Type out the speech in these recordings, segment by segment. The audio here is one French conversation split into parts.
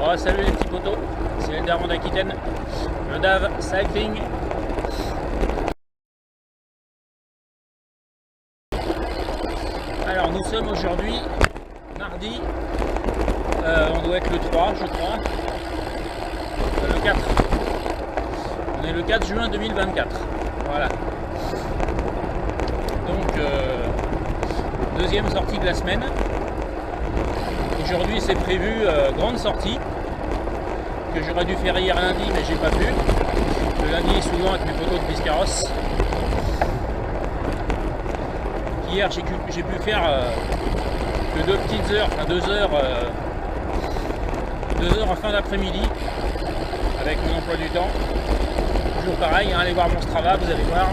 Bon, salut les petits potos, c'est Eldar d'Aquitaine, le DAV Cycling. Alors nous sommes aujourd'hui mardi, on doit être le 3 je crois, le 4. On est le 4 juin 2024, voilà. Donc deuxième sortie de la semaine. Aujourd'hui c'est prévu grande sortie que j'aurais dû faire hier lundi mais j'ai pas pu. Le lundi souvent avec mes photos de Biscarrosse. Hier j'ai pu faire que 2 petites heures, enfin 2 heures en fin d'après-midi avec mon emploi du temps. Toujours pareil, hein, allez voir mon Strava, vous allez voir.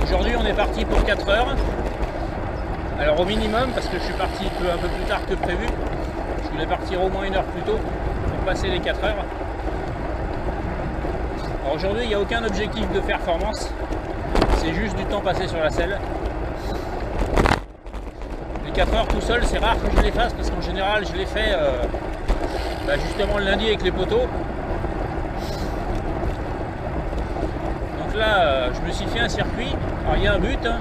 Aujourd'hui on est parti pour 4 heures. Alors au minimum, parce que je suis parti un peu plus tard que prévu, je voulais partir au moins 1 heure plus tôt pour passer les 4 heures. Alors aujourd'hui il n'y a aucun objectif de performance, c'est juste du temps passé sur la selle. Les 4 heures tout seul, c'est rare que je les fasse parce qu'en général je les fais justement le lundi avec les poteaux. Donc là je me suis fait un circuit, alors il y a un but, hein.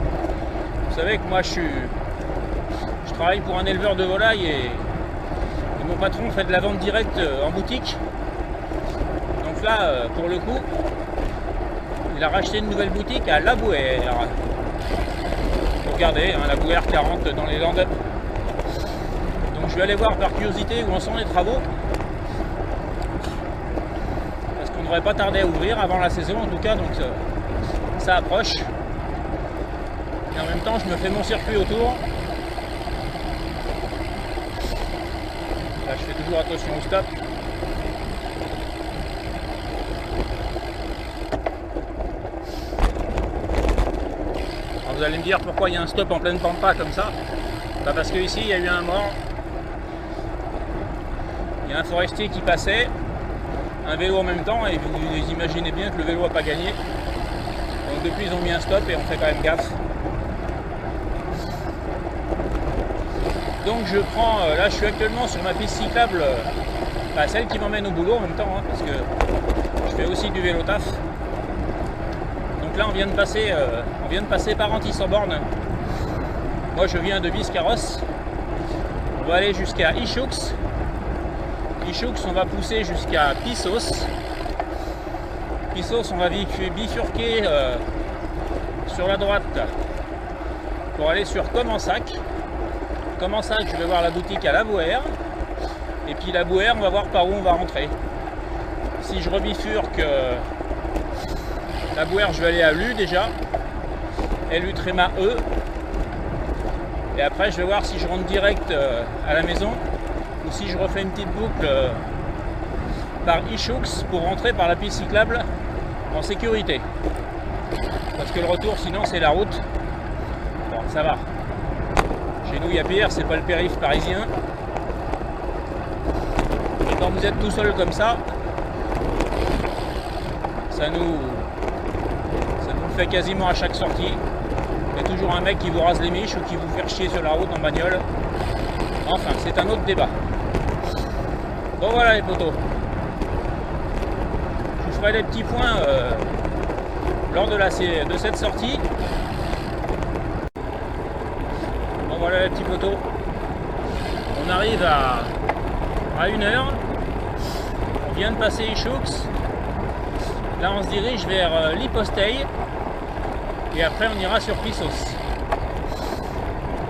Vous savez que moi je travaille pour un éleveur de volailles et mon patron fait de la vente directe en boutique. Donc là, pour le coup, il a racheté une nouvelle boutique à La Bouère. Regardez, hein, La Bouère 40 dans les Landes. Donc je vais aller voir par curiosité où en sont les travaux. Parce qu'on ne devrait pas tarder à ouvrir avant la saison en tout cas, donc ça approche. Et en même temps, je me fais mon circuit autour. Là, je fais toujours attention au stop. Alors, vous allez me dire pourquoi il y a un stop en pleine pampa comme ça. Bah parce que ici il y a eu un mort. Il y a un forestier qui passait, un vélo en même temps, et vous imaginez bien que le vélo n'a pas gagné. Donc depuis ils ont mis un stop et on fait quand même gaffe. Donc je prends, là je suis actuellement sur ma piste cyclable, celle qui m'emmène au boulot en même temps, hein, parce que je fais aussi du vélo taf. Donc là on vient de passer par Antis-en-Born. Moi je viens de Biscarrosse. On va aller jusqu'à Ichoux. Ichoux on va pousser jusqu'à Pissos. Pissos on va bifurquer sur la droite pour aller sur Commensac. Commensac, je vais voir la boutique à La Bouère. Et puis La Bouère, on va voir par où on va rentrer. Si je rebifurque La Bouère, je vais aller à Lu déjà. LU Tréma E. Et après, je vais voir si je rentre direct à la maison ou si je refais une petite boucle par Ichoux pour rentrer par la piste cyclable en sécurité. Parce que le retour, sinon, c'est la route. Bon, ça va. Chez nous, il y a pire, c'est pas le périph' parisien. Et quand vous êtes tout seul comme ça, ça nous fait quasiment à chaque sortie. Il y a toujours un mec qui vous rase les miches ou qui vous fait chier sur la route en bagnole. Enfin, c'est un autre débat. Bon voilà les potos. Je vous ferai des petits points lors de cette sortie. Voilà les petits poteaux. On arrive à 1 heure. On vient de passer Ichoux. Là on se dirige vers Liposteil. Et après on ira sur Pissos.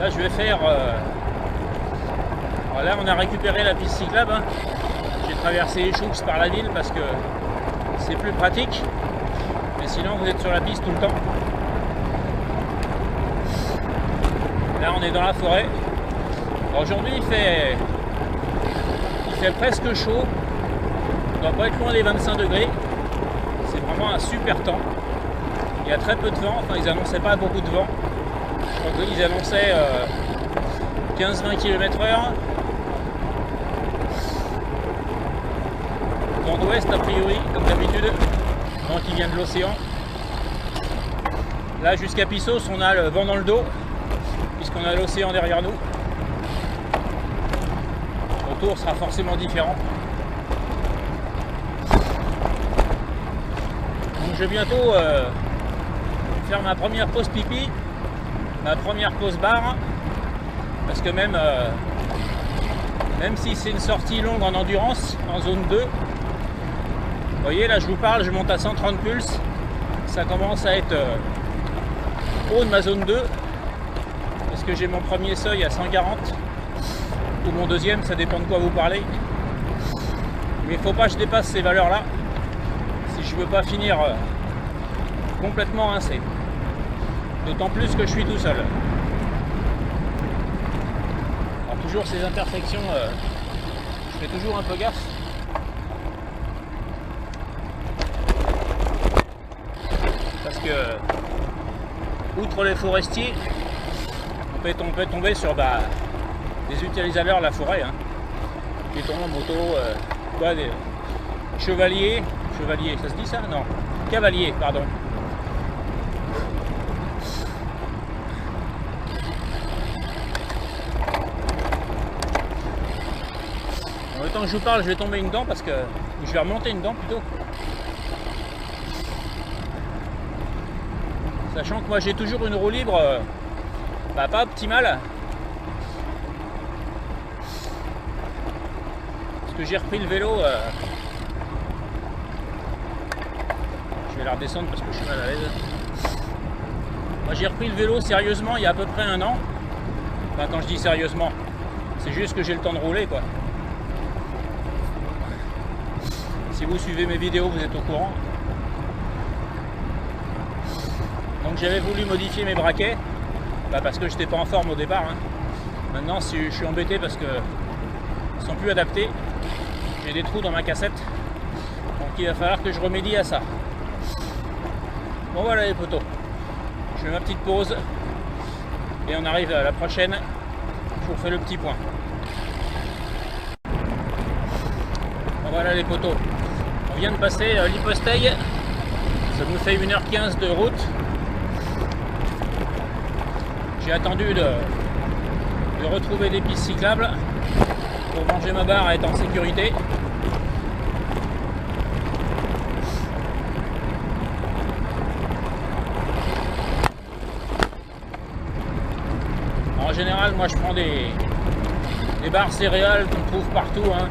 Là je vais faire... là on a récupéré la piste cyclable. Hein. J'ai traversé Ichoux par la ville parce que c'est plus pratique. Mais sinon vous êtes sur la piste tout le temps. Là on est dans la forêt. Aujourd'hui il fait presque chaud. On doit pas être loin des 25 degrés. C'est vraiment un super temps. Il y a très peu de vent. Enfin ils annonçaient pas beaucoup de vent. Je crois qu'ils annonçaient 15-20 km/h. Vent d'ouest a priori, comme d'habitude. Vent qui vient de l'océan. Là jusqu'à Pissos on a le vent dans le dos. Puisqu'on a l'océan derrière nous. tour sera forcément différent. Donc je vais bientôt faire ma première pause pipi, ma première pause bar, parce que même si c'est une sortie longue en endurance, en zone 2, vous voyez là je vous parle, je monte à 130 pulses, ça commence à être haut de ma zone 2, parce que j'ai mon premier seuil à 140, ou mon deuxième, ça dépend de quoi vous parlez, mais il ne faut pas que je dépasse ces valeurs là, si je veux pas finir complètement rincé, d'autant plus que je suis tout seul. Alors toujours ces intersections, je fais toujours un peu gaffe. Parce que, outre les forestiers, on peut tomber sur des utilisateurs de la forêt, hein. Piétons, motos, des chevaliers, ça se dit ça? Non, cavaliers, pardon. En même temps que je vous parle, je vais tomber une dent parce que je vais remonter une dent plutôt. Sachant que moi j'ai toujours une roue libre pas optimale. Parce que j'ai repris le vélo. Je vais la redescendre parce que je suis mal à l'aise. Moi j'ai repris le vélo sérieusement il y a à peu près un an. Enfin quand je dis sérieusement, c'est juste que j'ai le temps de rouler quoi. Si vous suivez mes vidéos, vous êtes au courant. Donc j'avais voulu modifier mes braquets, parce que je n'étais pas en forme au départ. Hein. Maintenant je suis embêté parce que ils sont plus adaptés. J'ai des trous dans ma cassette. Donc il va falloir que je remédie à ça. Bon voilà les potos. Je fais ma petite pause. Et on arrive à la prochaine. Je vous refais le petit point. Bon, voilà les potos. On vient de passer l'Hyposteil. Ça nous fait 1h15 de route. J'ai attendu de retrouver des pistes cyclables pour manger ma barre et être en sécurité. En général, moi je prends des barres céréales qu'on trouve partout. Hein.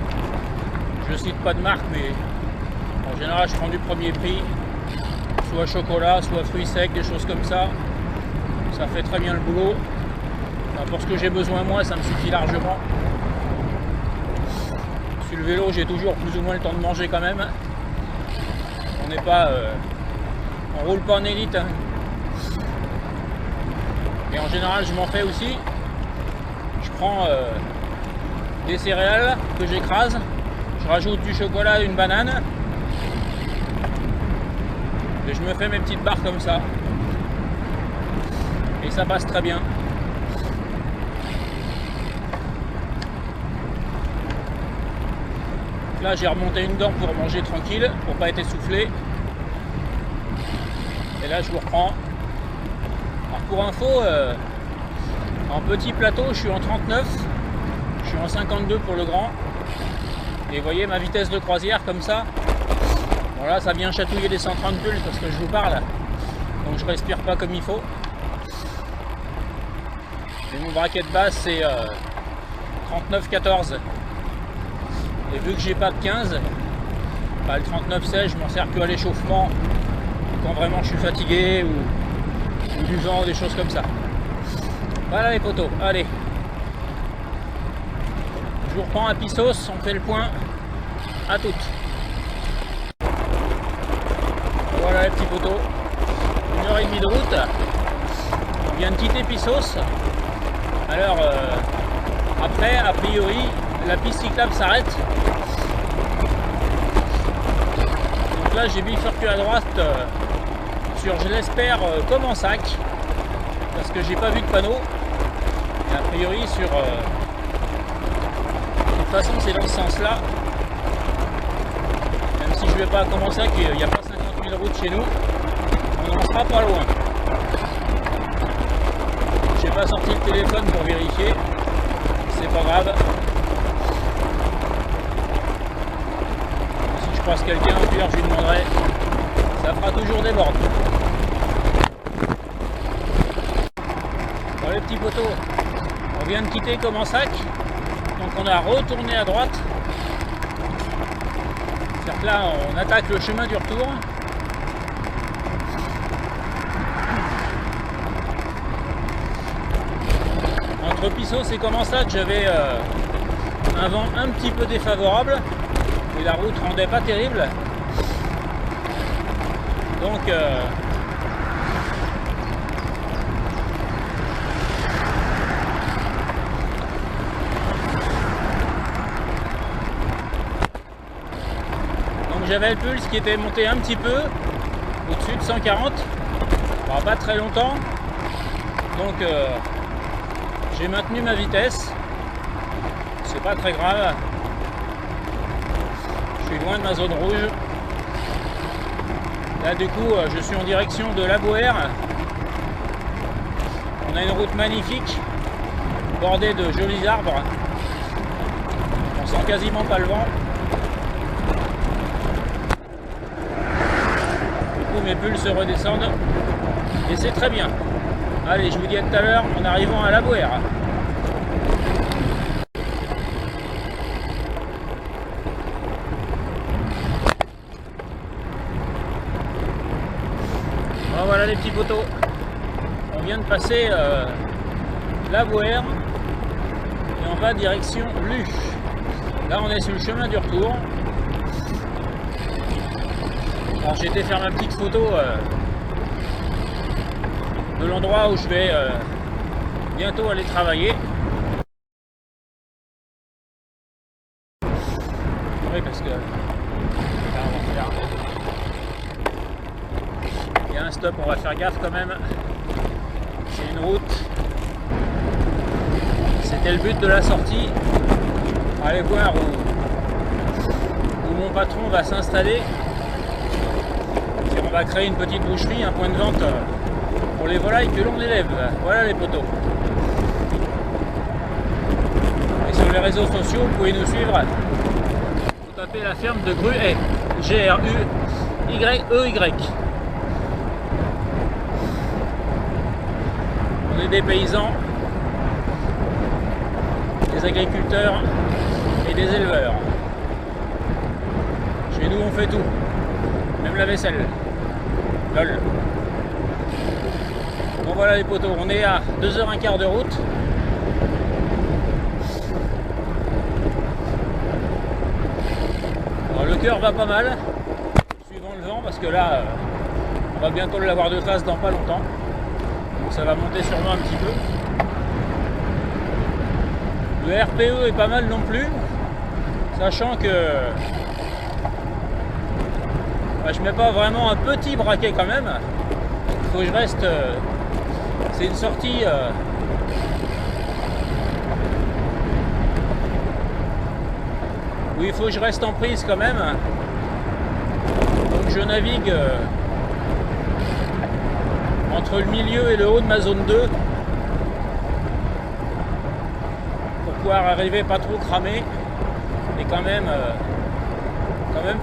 Je cite pas de marque, mais en général je prends du premier prix, soit chocolat, soit fruits secs, des choses comme ça. Ça fait très bien le boulot. Enfin, pour ce que j'ai besoin moi, ça me suffit largement. Sur le vélo, j'ai toujours plus ou moins le temps de manger quand même. On n'est pas, on roule pas en élite. Hein. Et en général, je m'en fais aussi. Je prends des céréales que j'écrase. Je rajoute du chocolat, une banane. Et je me fais mes petites barres comme ça. Et ça passe très bien. Là j'ai remonté une dent pour manger tranquille, pour pas être essoufflé. Et là je vous reprends. Alors pour info, en petit plateau je suis en 39, je suis en 52 pour le grand. Et vous voyez ma vitesse de croisière comme ça. Bon là ça vient chatouiller les 130 pulses parce que je vous parle. Donc je respire pas comme il faut. Et mon braquet de base c'est 39-14. Et vu que j'ai pas de 15, le 39-16 je m'en sers que à l'échauffement quand vraiment je suis fatigué ou du vent, des choses comme ça. Voilà les potos, allez. Je vous reprends à Pissos, on fait le point. À toutes. Voilà les petits potos. 1h30 de route. On vient de quitter Pissos. Alors après, a priori, la piste cyclable s'arrête. Donc là j'ai bifurqué à droite sur, je l'espère, comme en sac. Parce que j'ai pas vu de panneau. Et a priori sur... de toute façon c'est dans ce sens là. Même si je vais pas commencer à qu'il n'y a pas 50 000 routes chez nous. On n'en sera pas loin. J'ai pas sorti le téléphone pour vérifier. C'est pas grave. croise quelqu'un, au pire je lui demanderai. Ça fera toujours des bornes. Bon les petits poteaux, on vient de quitter Commensac, donc on a retourné à droite. C'est-à-dire que là on attaque le chemin du retour. Entre Pissos et Commensac, j'avais un vent un petit peu défavorable et la route rendait pas terrible. Donc j'avais le pulse qui était monté un petit peu au-dessus de 140, enfin, pas très longtemps, donc j'ai maintenu ma vitesse, c'est pas très grave, je suis loin de ma zone rouge. Là du coup je suis en direction de La Bauère. On a une route magnifique bordée de jolis arbres, on sent quasiment pas le vent. Mes pulses redescendent et c'est très bien. Allez, je vous dis à tout à l'heure en arrivant à La Bauère. Bon, voilà les petits poteaux, on vient de passer La Bauère et on va direction Luche. Là on est sur le chemin du retour. Alors j'ai été faire ma petite photo de l'endroit où je vais bientôt aller travailler. Oui, parce que là, on va faire... Il y a un stop, on va faire gaffe quand même. C'est une route. C'était le but de la sortie. Allez voir où mon patron va s'installer. On va créer une petite boucherie, un point de vente pour les volailles que l'on élève. Voilà les poteaux. Et sur les réseaux sociaux, vous pouvez nous suivre. Vous tapez la ferme de Gruet, G-R-U-Y-E-Y. On est des paysans, des agriculteurs et des éleveurs. Chez nous, on fait tout. Même la vaisselle. Lol. Bon voilà les poteaux, on est à 2h15 de route. Alors, le cœur va pas mal, suivant le vent, parce que là, on va bientôt l'avoir de face dans pas longtemps. Donc ça va monter sûrement un petit peu. Le RPE est pas mal non plus, sachant que je mets pas vraiment un petit braquet quand même. Il faut que je reste. C'est une sortie. Où il faut que je reste en prise quand même. Donc je navigue entre le milieu et le haut de ma zone 2 pour pouvoir arriver pas trop cramé et quand même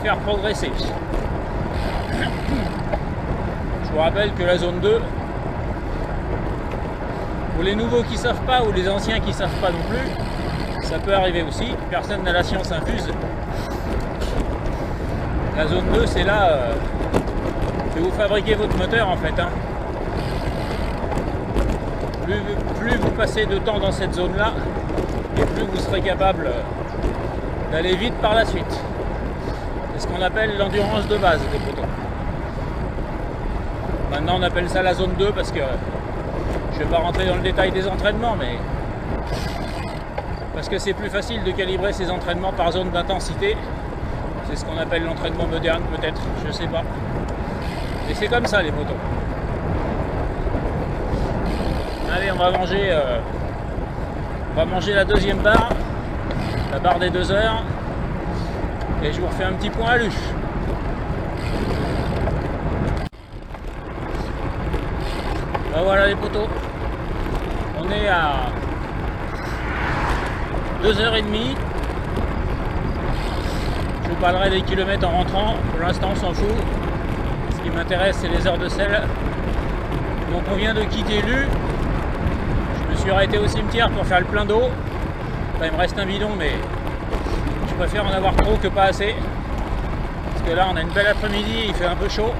faire progresser. Je vous rappelle que la zone 2, pour les nouveaux qui ne savent pas ou les anciens qui ne savent pas non plus, ça peut arriver aussi, personne n'a la science infuse. La zone 2, c'est là que vous fabriquez votre moteur en fait. Hein. Plus vous passez de temps dans cette zone-là, et plus vous serez capable d'aller vite par la suite. C'est ce qu'on appelle l'endurance de base des poteaux. Maintenant on appelle ça la zone 2 parce que je ne vais pas rentrer dans le détail des entraînements, mais parce que c'est plus facile de calibrer ces entraînements par zone d'intensité. C'est ce qu'on appelle l'entraînement moderne peut-être, je sais pas. Et c'est comme ça les poteaux. Allez, on va manger la deuxième barre, la barre des 2 heures, et je vous refais un petit point à Luche. Ben voilà les poteaux, on est à 2h30. Je vous parlerai des kilomètres en rentrant. Pour l'instant, on s'en fout. Ce qui m'intéresse, c'est les heures de selle. Donc on vient de quitter Lus. Je me suis arrêté au cimetière pour faire le plein d'eau. Enfin, il me reste un bidon, mais je préfère en avoir trop que pas assez. Parce que là, on a une belle après-midi, il fait un peu chaud.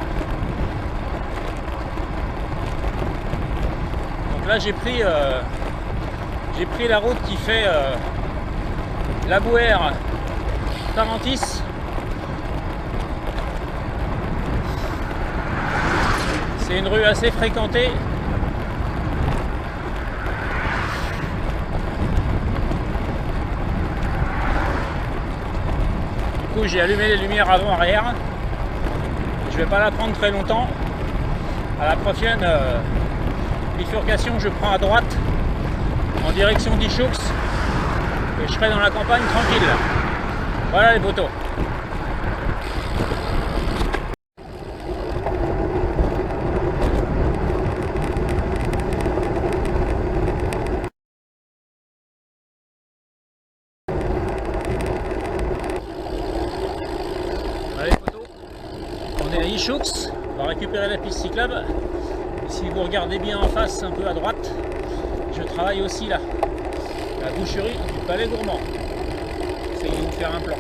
Donc là, j'ai pris la route qui fait la Bouère, Parentis. C'est une rue assez fréquentée. Du coup, j'ai allumé les lumières avant-arrière. Je vais pas la prendre très longtemps. À la prochaine bifurcation, je prends à droite en direction d'Ichoux et je serai dans la campagne tranquille. Voilà les poteaux. Voilà les poteaux. On est à Ichoux, on va récupérer la piste cyclable. Si vous regardez bien en face, un peu à droite, je travaille aussi là, la boucherie du Palais Gourmand. Essayez de faire un plan.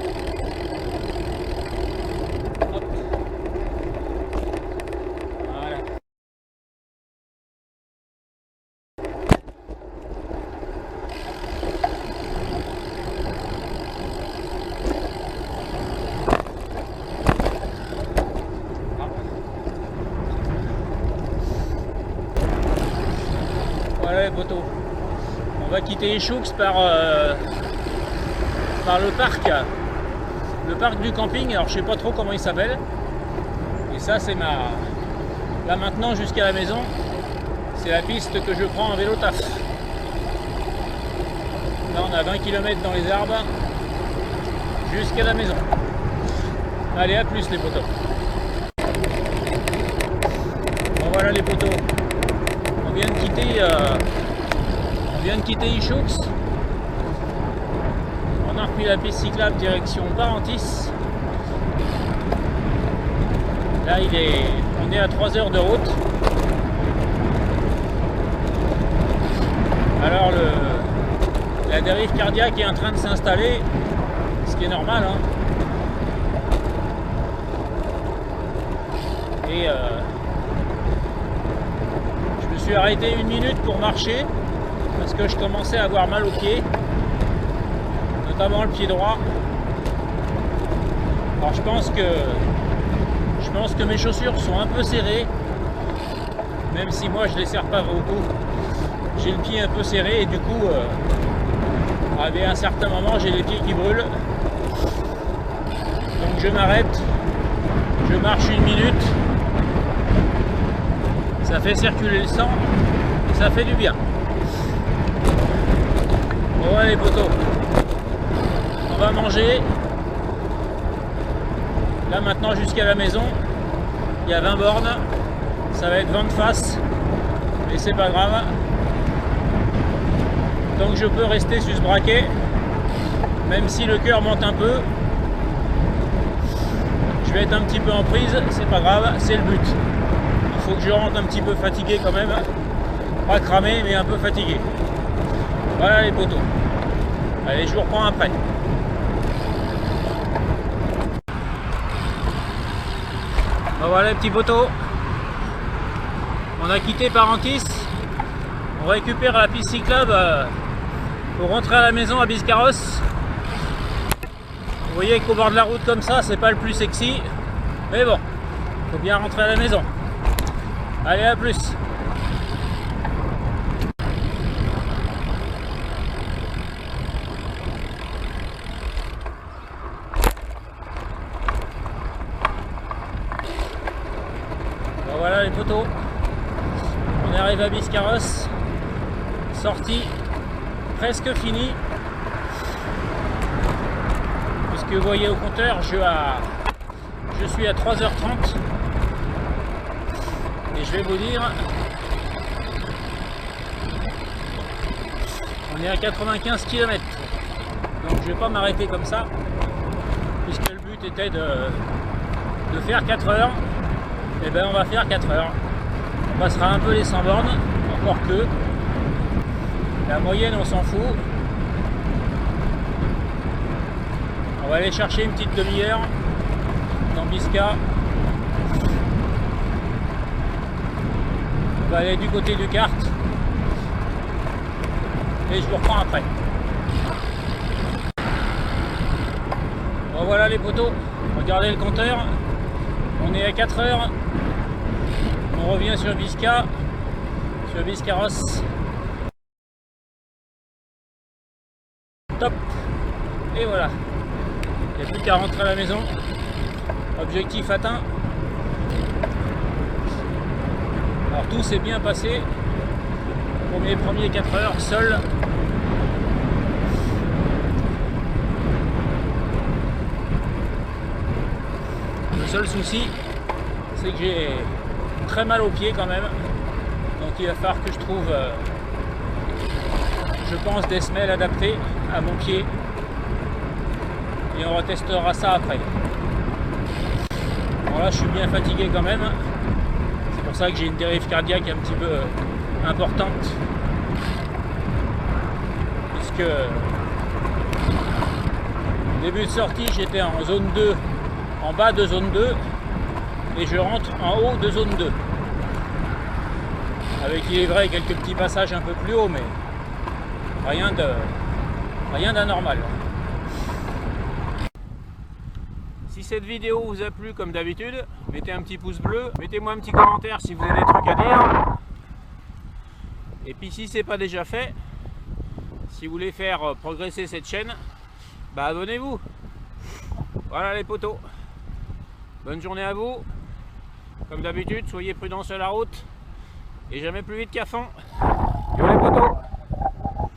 Hop. Voilà. Voilà les poteaux. On va quitter Ichoux par le parc du camping. Alors je sais pas trop comment il s'appelle. Et ça c'est là maintenant jusqu'à la maison, c'est la piste que je prends en vélo taf. Là on a 20 km dans les arbres jusqu'à la maison. Allez, à plus les poteaux. Bon voilà les poteaux. On vient de quitter Ichoux. On a repris la piste cyclable direction Parentis. Là on est à 3 heures de route. Alors la dérive cardiaque est en train de s'installer, ce qui est normal, hein. Et je me suis arrêté 1 minute pour marcher parce que je commençais à avoir mal aux pieds, notamment le pied droit. Alors je pense que mes chaussures sont un peu serrées, même si moi je les serre pas beaucoup. J'ai le pied un peu serré et du coup à un certain moment j'ai les pieds qui brûlent. Donc je m'arrête, je marche 1 minute, ça fait circuler le sang et ça fait du bien. Bon ouais les poteaux, on va manger. Là maintenant jusqu'à la maison, il y a 20 bornes, ça va être vent de face, mais c'est pas grave. Donc je peux rester sur ce braquet, même si le cœur monte un peu. Je vais être un petit peu en prise, c'est pas grave, c'est le but. Il faut que je rentre un petit peu fatigué quand même, pas cramé mais un peu fatigué. Voilà les poteaux. Allez, je vous reprends après. Ben voilà les petits poteaux. On a quitté Parentis. On récupère la piste cyclable pour rentrer à la maison à Biscarrosse. Vous voyez qu'au bord de la route comme ça, c'est pas le plus sexy. Mais bon, faut bien rentrer à la maison. Allez, à plus. Ben voilà les poteaux. On arrive à Biscarrosse. Sortie presque finie. Puisque vous voyez au compteur, je suis à 3h30. Et je vais vous dire, on est à 95 km. Donc je ne vais pas m'arrêter comme ça, puisque le but était de faire 4 heures, et ben on va faire 4 heures. On passera un peu les 100 bornes, encore que la moyenne on s'en fout. On va aller chercher une petite demi-heure dans Bisca. On va aller du côté du kart et je vous reprends après. Bon voilà les potos, regardez le compteur, on est à 4 heures, on revient sur Bisca, sur Biscarrosse. Top. Et voilà, il n'y a plus qu'à rentrer à la maison, objectif atteint. Alors tout s'est bien passé pour mes premiers 4 heures seul. Le seul souci, c'est que j'ai très mal aux pieds quand même, donc il va falloir que je trouve, je pense, des semelles adaptées à mon pied, et on retestera ça après. Bon là je suis bien fatigué quand même, c'est pour ça que j'ai une dérive cardiaque un petit peu importante, puisque début de sortie j'étais en zone 2, en bas de zone 2, et je rentre en haut de zone 2, avec, il est vrai, quelques petits passages un peu plus haut, mais rien d'anormal. Si cette vidéo vous a plu, comme d'habitude, mettez un petit pouce bleu, mettez-moi un petit commentaire si vous avez des trucs à dire, et puis si c'est pas déjà fait, si vous voulez faire progresser cette chaîne, bah abonnez-vous. Voilà les potos, bonne journée à vous. Comme d'habitude, soyez prudents sur la route et jamais plus vite qu'à fond.